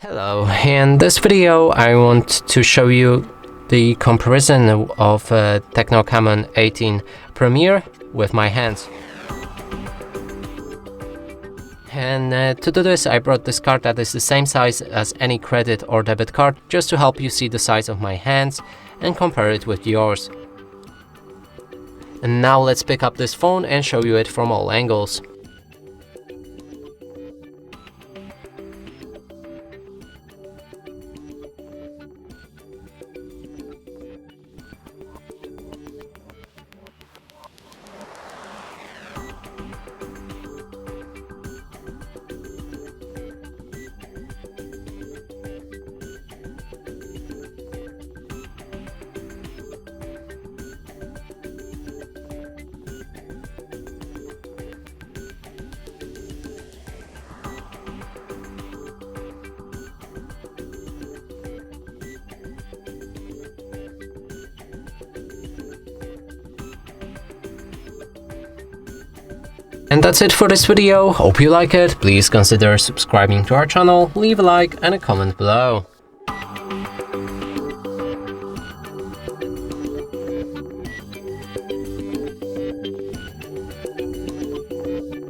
Hello, in this video I want to show you the comparison of TECNO Camon 18 Premier with my hands. And to do this I brought this card that is the same size as any credit or debit card, just to help you see the size of my hands and compare it with yours. And now let's pick up this phone and show you it from all angles. And that's it for this video. Hope you like it. Please consider subscribing to our channel, leave a like and a comment below.